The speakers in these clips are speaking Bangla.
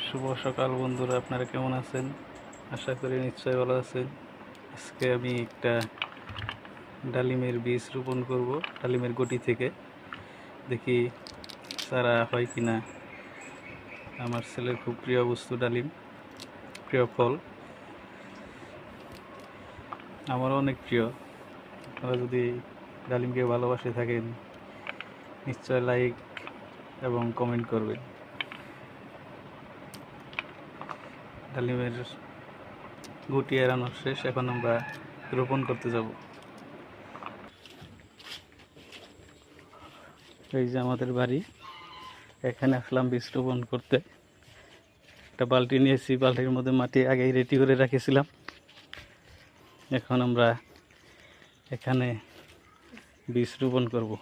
শুভ সকাল বন্ধুরা, আপনারা কেমন আছেন? আশা করি নিশ্চয়ই ভালো আছেন। আজকে আমি একটা ডালিমের বীজ রোপণ করব, ডালিমের গটি থেকে। দেখি চারা হয় কিনা। আমার ছেলের খুব প্রিয় বস্তু ডালিম, প্রিয় ফল। আমারও অনেক প্রিয়। আপনারা যদি ডালিমকে ভালোবাসে থাকেন, নিশ্চয় লাইক এবং কমেন্ট করবেন। ডালিমের গুটি এড়ানো শেষ, এখন আমরা রোপণ করতে যাব। এই যে আমাদের বাড়ি, এখানে আসলাম বীজ রোপণ করতে। একটা বালতি নিয়েছি, বালতির মধ্যে মাটি আগেই রেডি করে রেখেছিলাম। এখন আমরা এখানে বীজ রোপণ করব।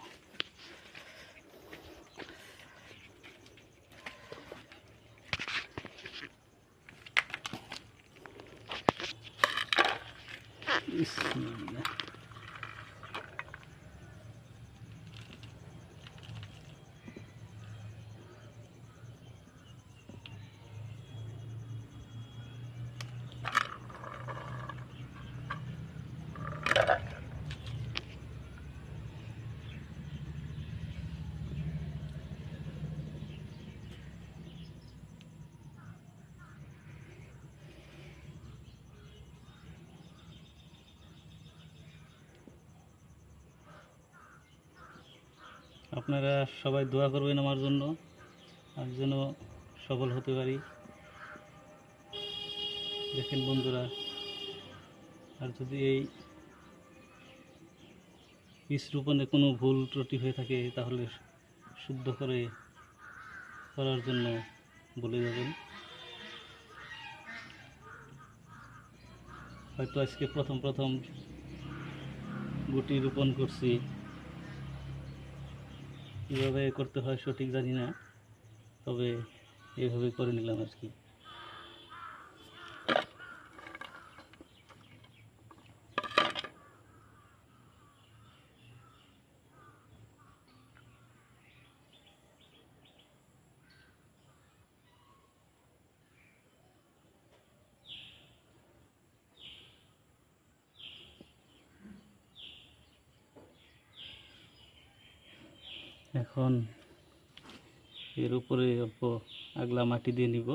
আপনারা সবাই দোয়া করবেন আমার জন্য, আর যেন সফল হতে পারি। দেখেন বন্ধুরা, আর যদি এই বীজ রোপণে কোনো ভুল ত্রুটি হয়ে থাকে তাহলে শুদ্ধ করার জন্য বলে যাবেন। হয়তো আজকে প্রথম গুটি রোপণ করছি, কীভাবে করতে হয় সঠিক জানি না, তবে এইভাবে করে নিলাম আর কি। এখন এর উপরে অল্প আগলা মাটি দিয়ে নিব।